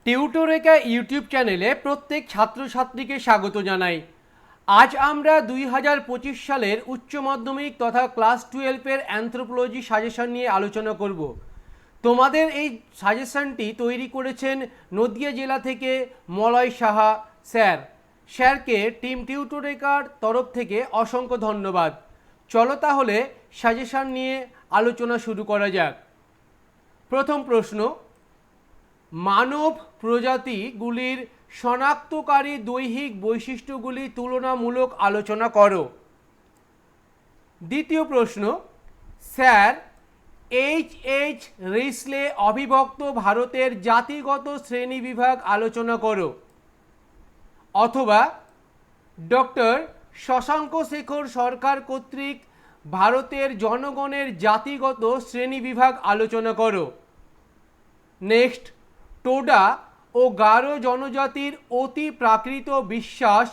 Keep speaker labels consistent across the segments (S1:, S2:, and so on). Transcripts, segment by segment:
S1: টিউটোরেকা YouTube চ্যানেলে প্রত্যেক ছাত্রছাত্রীকে স্বাগত জানাই। আজ আমরা 2025 সালের উচ্চ মাধ্যমিক তথা ক্লাস 12-এর অ্যানথ্রোপোলজি সাজেশন নিয়ে আলোচনা করব। তোমাদের এই সাজেশনটি তৈরি করেছেন নদিয়া জেলা থেকে মলয় সাহা স্যার। স্যারকে টিম টিউটোরেকার তরফ থেকে অসংখ্য ধন্যবাদ। চলো তাহলে সাজেশন নিয়ে আলোচনা শুরু করা যাক। প্রথম প্রশ্ন, মানব প্রজাতিগুলির শনাক্তকারী দৈহিক বৈশিষ্ট্যগুলি তুলনামূলক আলোচনা করো। দ্বিতীয় প্রশ্ন, স্যার এইচ রিসলে অবিভক্ত ভারতের জাতিগত শ্রেণীবিভাগ আলোচনা করো। অথবা ডক্টর শশাঙ্ক শেখর সরকার কর্তৃক ভারতের জনগণের জাতিগত শ্রেণীবিভাগ আলোচনা করো। নেক্সট, টোডা ও গারো জনজাতির অতি প্রাকৃত বিশ্বাস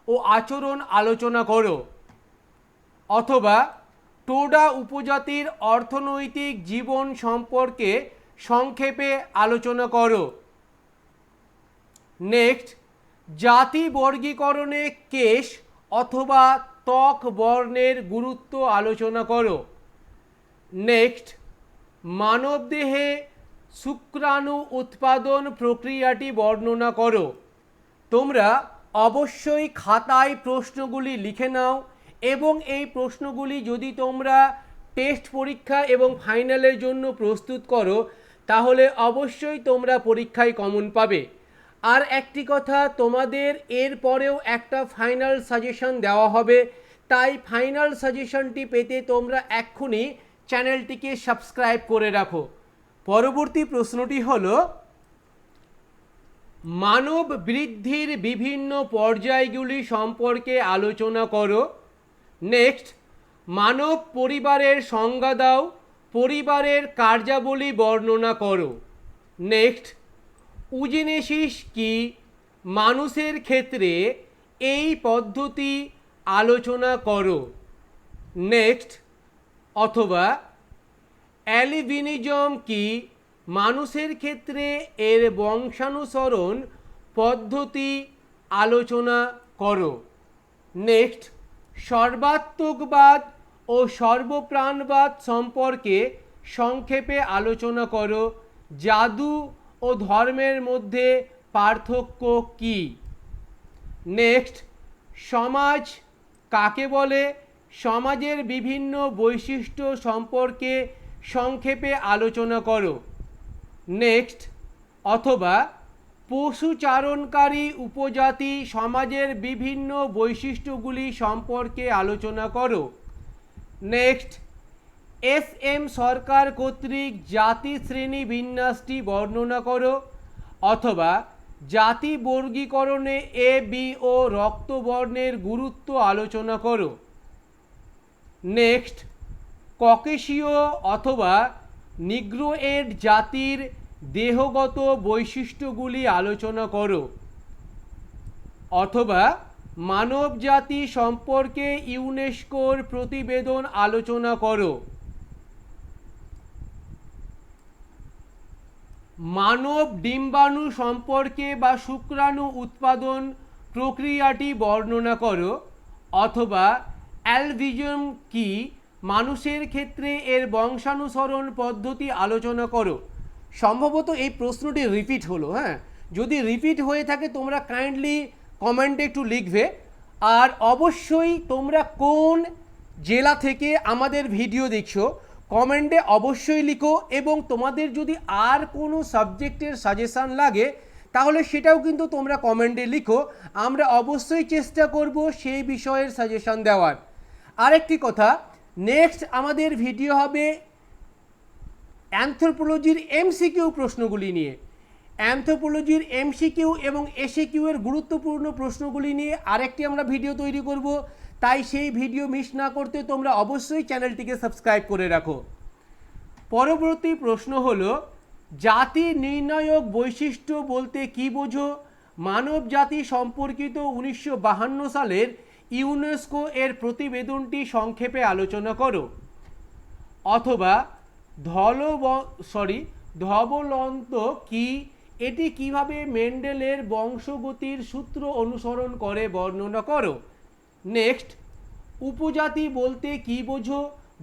S1: ও আচরণ আলোচনা করো। অথবা টোডা উপজাতির অর্থনৈতিক জীবন সম্পর্কে সংক্ষেপে আলোচনা করো। নেক্সট, জাতি বর্গীকরণে কেশ অথবা ত্বক বর্ণের গুরুত্ব আলোচনা করো। নেক্সট, মানবদেহে শুক্রাণু উৎপাদন প্রক্রিয়াটি বর্ণনা করো। তোমরা অবশ্যই খাতায় প্রশ্নগুলি লিখে নাও এবং এই প্রশ্নগুলি যদি তোমরা টেস্ট পরীক্ষা এবং ফাইনালের জন্য প্রস্তুত করো তাহলে অবশ্যই তোমরা পরীক্ষায় কমন পাবে। আর একটি কথা, তোমাদের এর পরেও একটা ফাইনাল সাজেশন দেওয়া হবে, তাই ফাইনাল সাজেশনটি পেতে তোমরা এক্ষুনি চ্যানেলটিকে সাবস্ক্রাইব করে রাখো। পরবর্তী প্রশ্নটি হল, মানব বৃদ্ধির বিভিন্ন পর্যায়গুলি সম্পর্কে আলোচনা করো। নেক্সট, মানব পরিবারের সংজ্ঞা দাও, পরিবারের কার্যাবলী বর্ণনা করো। নেক্সট, ইউজেনেসিস কি, মানুষের ক্ষেত্রে এই পদ্ধতি আলোচনা করো। নেক্সট, অথবা অ্যালবিনিজম কি, মানুষের ক্ষেত্রে এর বংশানুসরণ পদ্ধতি আলোচনা করো। নেক্সট, সর্বাত্মকবাদ ও সর্বপ্রাণবাদ সম্পর্কে সংক্ষেপে আলোচনা করো। জাদু ও ধর্মের মধ্যে পার্থক্য কি। নেক্সট, সমাজ কাকে বলে, সমাজের বিভিন্ন বৈশিষ্ট্য সম্পর্কে সংক্ষেপে আলোচনা করো। নেক্সট, অথবা পশুচারণকারী উপজাতি সমাজের বিভিন্ন বৈশিষ্ট্যগুলি সম্পর্কে আলোচনা করো। Next, SM. সরকার কর্তৃক জাতি শ্রেণী বিন্যাসটি বর্ণনা করো। অথবা জাতি বর্গীকরণে এ বি ও রক্তবর্ণের গুরুত্ব আলোচনা করো। নেক্সট, ককেশীয় অথবা নিগ্রোয়েড জাতির দেহগত বৈশিষ্ট্যগুলি আলোচনা করো। অথবা মানব জাতি সম্পর্কে ইউনেস্কোর প্রতিবেদন আলোচনা করো। মানব ডিম্বাণু সম্পর্কে বা শুক্রাণু উৎপাদন প্রক্রিয়াটি বর্ণনা করো। অথবা অ্যালবিনিজম কি, মানুষের ক্ষেত্রে এর বংশানুসরণ পদ্ধতি আলোচনা করো। সম্ভবত এই প্রশ্নটি রিপিট হলো, হ্যাঁ, যদি রিপিট হয়ে থাকে তোমরা কাইন্ডলি কমেন্টে একটু লিখবে। আর অবশ্যই তোমরা কোন জেলা থেকে আমাদের ভিডিও দেখছো কমেন্টে অবশ্যই লিখো, এবং তোমাদের যদি আর কোনো সাবজেক্টের সাজেশান লাগে তাহলে সেটাও কিন্তু তোমরা কমেন্টে লিখো। আমরা অবশ্যই চেষ্টা করব সেই বিষয়ের সাজেশান দেওয়ার। আরেকটি কথা, নেক্সট আমাদের ভিডিও হবে অ্যানথ্রোপোলজির এমসিকিউ প্রশ্নগুলি নিয়ে। অ্যানথ্রোপোলজির এমসিকিউ এবং এসিকিউ এর গুরুত্বপূর্ণ প্রশ্নগুলি নিয়ে আরেকটি আমরা ভিডিও তৈরি করব, তাই সেই ভিডিও মিস না করতে তোমরা অবশ্যই চ্যানেলটিকে সাবস্ক্রাইব করে রাখো। পরবর্তী প্রশ্ন হলো, জাতি নির্ণায়ক বৈশিষ্ট্য বলতে কি বোঝো? মানব জাতি সম্পর্কিত 1952 সালের ইউনেস্কো এর প্রতিবেদনটি সংক্ষেপে আলোচনা করো। অথবা ধবলন্ত কি, এটি কিভাবে মেন্ডেলের বংশগতির সূত্র অনুসরণ করে বর্ণনা করো। নেক্সট, উপজাতি বলতে কি বোঝো?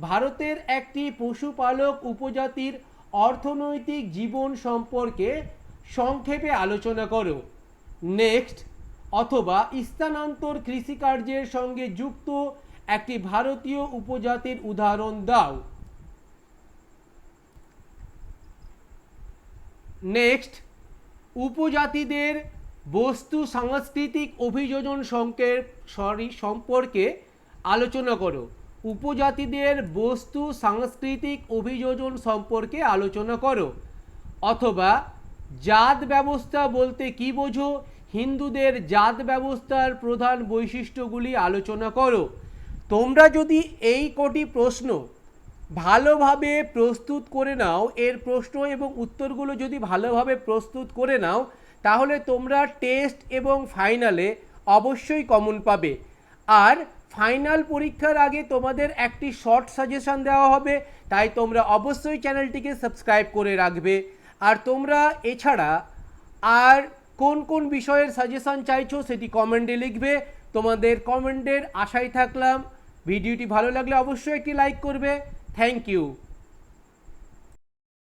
S1: ভারতের একটি পশুপালক উপজাতির অর্থনৈতিক জীবন সম্পর্কে সংক্ষেপে আলোচনা করো। নেক্সট, অথবা স্থানান্তর কৃষিকার্যের সঙ্গে যুক্ত একটি ভারতীয় উপজাতির উদাহরণ দাও। নেক্সট, উপজাতিদের বস্তু সাংস্কৃতিক অভিযোজন সম্পর্কে আলোচনা করো। উপজাতিদের বস্তু সাংস্কৃতিক অভিযোজন সম্পর্কে আলোচনা করো। অথবা জাত ব্যবস্থা বলতে কি বোঝো? হিন্দুদের জাত ব্যবস্থার প্রধান বৈশিষ্ট্যগুলি আলোচনা করো। তোমরা যদি এই কটি প্রশ্ন ভালোভাবে প্রস্তুত করে নাও, এর প্রশ্ন এবং উত্তরগুলো যদি ভালোভাবে প্রস্তুত করে নাও, তাহলে তোমরা টেস্ট এবং ফাইনালে অবশ্যই কমন পাবে। আর ফাইনাল পরীক্ষার আগে তোমাদের একটি শর্ট সাজেশন দেওয়া হবে, তাই তোমরা অবশ্যই চ্যানেলটিকে সাবস্ক্রাইব করে রাখবে। আর তোমরা এছাড়া আর কোন কোন বিষয়ের সাজেশন চাইছো সেটি কমেন্টে লিখবে। তোমাদের কমেন্টের আশায় থাকলাম। ভিডিওটি ভালো লাগলে অবশ্যই একটি লাইক করবে। Thank you.